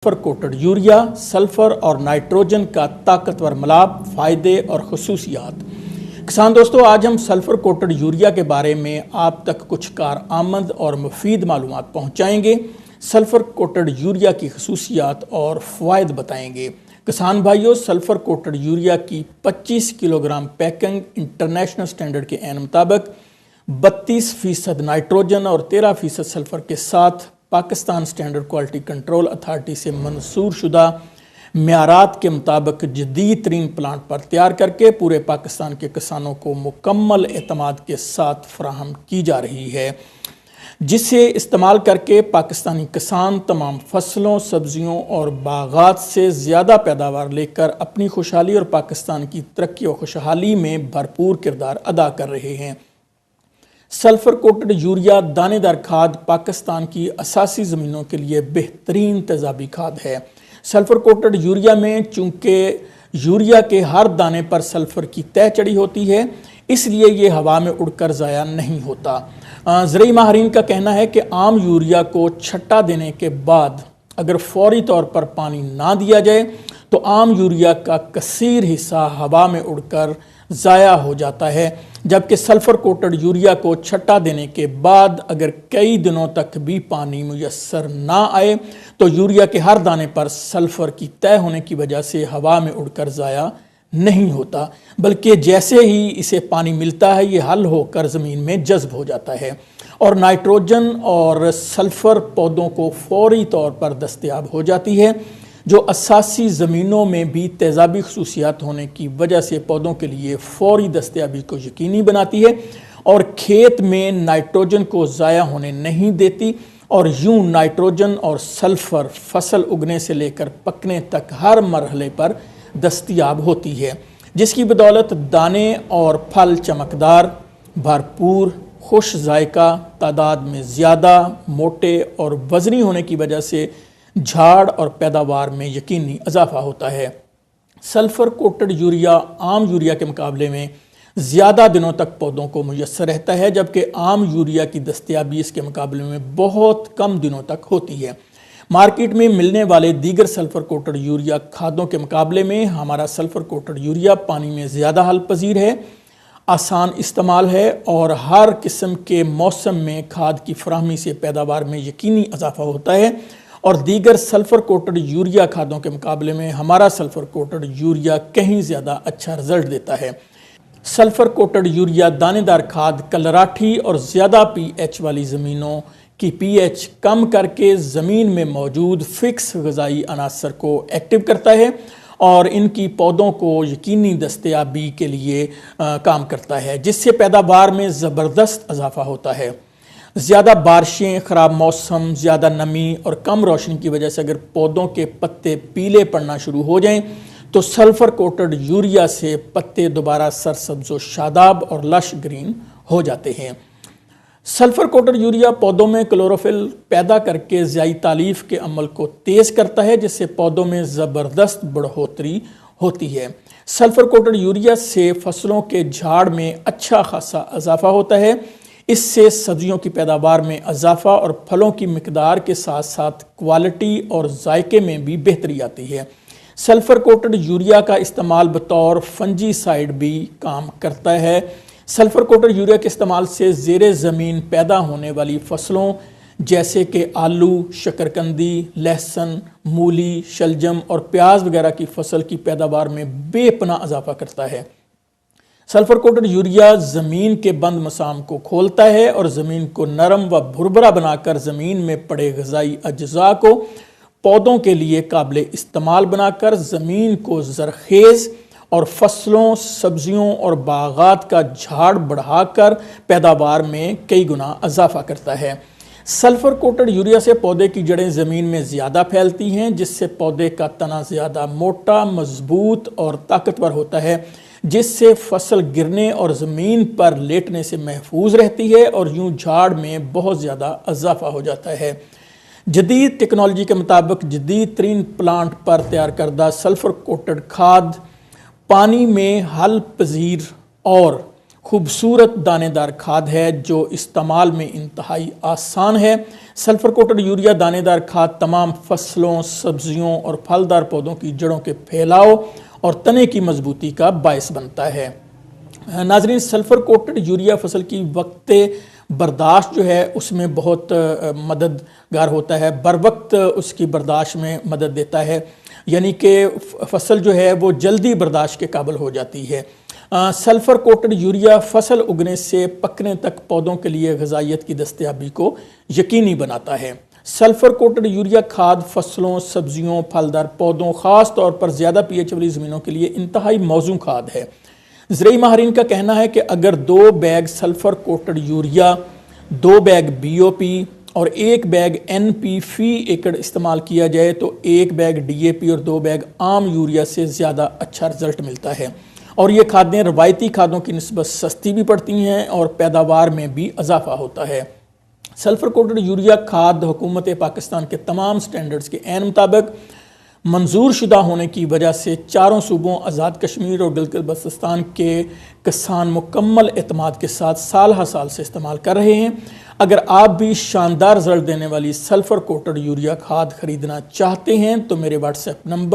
Sulphur coated urea, sulphur और nitrogen का ताकतवर मिलाप, फ़ायदे और खसूसियात। किसान दोस्तों, आज हम सल्फर कोटेड यूरिया के बारे में आप तक कुछ कारआमद और मुफीद मालूमात पहुँचाएँगे। सल्फर कोटेड यूरिया की खसूसियात और फ़वाइद बताएँगे। किसान भाइयों, सल्फर कोटेड यूरिया की 25 किलोग्राम पैकिंग इंटरनेशनल स्टैंडर्ड के ऐन मुताबिक 32% नाइट्रोजन और 13% सल्फर के साथ Pakistan standard quality control authority से मंजूर शुदा म्यारात के मुताबिक जदीद तरीन प्लांट पर तैयार करके पूरे पाकिस्तान के किसानों को मुकम्मल एतमाद के साथ फराहम की जा रही है, जिसे इस्तेमाल करके पाकिस्तानी किसान तमाम फसलों, सब्जियों और बागात से ज़्यादा पैदावार लेकर अपनी खुशहाली और पाकिस्तान की तरक्की और खुशहाली में भरपूर किरदार अदा कर रहे हैं। सल्फर कोटेड यूरिया दानेदार खाद पाकिस्तान की असासी ज़मीनों के लिए बेहतरीन तेज़ाबी खाद है। सल्फर कोटेड यूरिया में चूँकि यूरिया के हर दाने पर सल्फर की तह चढ़ी होती है, इसलिए ये हवा में उड़कर ज़ाया नहीं होता। ज़रूरी माहिरीन का कहना है कि आम यूरिया को छट्टा देने के बाद अगर फौरी तौर पर पानी ना दिया जाए तो आम यूरिया का कसीर हिस्सा हवा में उड़कर ज़ाया हो जाता है, जबकि सल्फर कोटेड यूरिया को छट्टा देने के बाद अगर कई दिनों तक भी पानी मुयस्सर ना आए तो यूरिया के हर दाने पर सल्फर की तय होने की वजह से हवा में उड़कर ज़ाया नहीं होता, बल्कि जैसे ही इसे पानी मिलता है ये हल होकर ज़मीन में जज्ब हो जाता है और नाइट्रोजन और सल्फर पौधों को फौरी तौर पर दस्तयाब हो जाती है, जो असासी ज़मीनों में भी तेज़ाबी खसूसियात होने की वजह से पौधों के लिए फौरी दस्तयाबी को यकीनी बनाती है और खेत में नाइट्रोजन को ज़ाया होने नहीं देती और यूं नाइट्रोजन और सल्फ़र फसल उगने से लेकर पकने तक हर मरहले पर दस्तयाब होती है, जिसकी बदौलत दाने और फल चमकदार, भरपूर, खुश जायका, तादाद में ज़्यादा, मोटे और वज़नी होने की वजह से झाड़ और पैदावार में यकीनी इजाफा होता है। सल्फर कोटेड यूरिया आम यूरिया के मुकाबले में ज़्यादा दिनों तक पौधों को मुयस्सर रहता है, जबकि आम यूरिया की दस्तयाबी इसके मुकाबले में बहुत कम दिनों तक होती है। मार्केट में मिलने वाले दीगर सल्फर कोटेड यूरिया खादों के मुकाबले में हमारा सल्फर कोटेड यूरिया पानी में ज़्यादा हल पजीर है, आसान इस्तेमाल है और हर किस्म के मौसम में खाद की फराहमी से पैदावार में यकीनी इजाफा होता है और दीगर सल्फर कोटेड यूरिया खादों के मुकाबले में हमारा सल्फर कोटेड यूरिया कहीं ज़्यादा अच्छा रिजल्ट देता है। सल्फर कोटेड यूरिया दानेदार खाद कलराठी और ज़्यादा पीएच वाली ज़मीनों की पीएच कम करके ज़मीन में मौजूद फिक्स ग़िज़ाई अनासर को एक्टिव करता है और इनकी पौधों को यकीनी दस्तयाबी के लिए काम करता है, जिससे पैदावार में ज़बरदस्त इजाफा होता है। ज़्यादा बारिशें, ख़राब मौसम, ज़्यादा नमी और कम रोशनी की वजह से अगर पौधों के पत्ते पीले पड़ना शुरू हो जाएं तो सल्फर कोटेड यूरिया से पत्ते दोबारा सरसब्ज़ व शादाब और लश ग्रीन हो जाते हैं। सल्फर कोटेड यूरिया पौधों में क्लोरोफिल पैदा करके ज़ियाई तालीफ के अमल को तेज़ करता है, जिससे पौधों में ज़बरदस्त बढ़ोतरी होती है। सल्फर कोटेड यूरिया से फसलों के झाड़ में अच्छा खासा इजाफा होता है। इससे सब्जियों की पैदावार में इजाफा और फलों की मिकदार के साथ साथ क्वालिटी और जायके में भी बेहतरी आती है। सल्फर कोटेड यूरिया का इस्तेमाल बतौर फंजीसाइड भी काम करता है। सल्फर कोटेड यूरिया के इस्तेमाल से ज़ेरे ज़मीन पैदा होने वाली फसलों जैसे कि आलू, शकरकंदी, लहसुन, मूली, शलजम और प्याज वगैरह की फसल की पैदावार में बेपनाह इजाफा करता है। सल्फर कोटेड यूरिया ज़मीन के बंद मसाम को खोलता है और ज़मीन को नरम व भुरभुरा बनाकर ज़मीन में पड़े ग़िज़ाई अज्जा को पौधों के लिए काबिल इस्तेमाल बनाकर ज़मीन को ज़रखेज़ और फसलों, सब्जियों और बागात का झाड़ बढ़ाकर पैदावार में कई गुना इजाफा करता है। सल्फर कोटेड यूरिया से पौधे की जड़ें ज़मीन में ज़्यादा फैलती हैं, जिससे पौधे का तना ज़्यादा मोटा, मजबूत और ताकतवर होता है, जिससे फसल गिरने और ज़मीन पर लेटने से महफूज रहती है और यूं झाड़ में बहुत ज़्यादा इजाफा हो जाता है। जदीद टेक्नोलॉजी के मुताबिक जदीद तरीन प्लांट पर तैयार करदा सल्फर कोटेड खाद पानी में हल पजीर और خوبصورت دانے دار کھاد ہے جو استعمال میں انتہائی آسان ہے۔ سلفر کوٹڈ یوریا دانے دار کھاد تمام فصلوں، سبزیوں اور پھلدار پودوں کی جڑوں کے پھیلاؤ اور تنے کی مضبوطی کا باعث بنتا ہے۔ ناظرین، سلفر کوٹڈ یوریا فصل کی وقت برداشت جو ہے اس میں بہت مددگار ہوتا ہے، بر وقت اس کی برداشت میں مدد دیتا ہے، یعنی کہ فصل جو ہے وہ جلدی برداشت کے قابل ہو جاتی ہے۔ سلفر کوٹڈ یوریا فصل اگنے سے پکنے تک پودوں کے لیے غذائیت کی دستیابی کو یقینی بناتا ہے۔ سلفر کوٹڈ یوریا کھاد فصلوں، سبزیوں، پھلدار پودوں، خاص طور پر زیادہ پی ایچ والی زمینوں کے لیے انتہائی موزوں کھاد ہے۔ زرعی ماہرین کا کہنا ہے کہ اگر 2 bag sulphur coated urea, 2 bag B O P اور 1 بیگ این پی فی ایکڑ استعمال کیا جائے تو 1 بیگ ڈی اے پی اور 2 بیگ عام یوریا سے زیادہ اچھا رزلٹ ملتا ہے، اور یہ کھادیں روایتی کھادوں کی نسبت سستی بھی پڑتی ہیں اور پیداوار میں بھی اضافہ ہوتا ہے۔ سلفر کوٹڈ یوریا کھاد حکومت پاکستان کے تمام سٹینڈرڈز کے عین مطابق منظور شدہ ہونے کی وجہ سے 4 صوبوں آزاد کشمیر اور گلگت بلتستان کے کسان مکمل اعتماد کے ساتھ سال ہر سال سے استعمال کر رہے ہیں۔ اگر آپ بھی شاندار رزلٹ دینے والی سلفر کوٹڈ یوریا کھاد خریدنا چاہتے ہیں تو میرے واٹس ایپ نمبر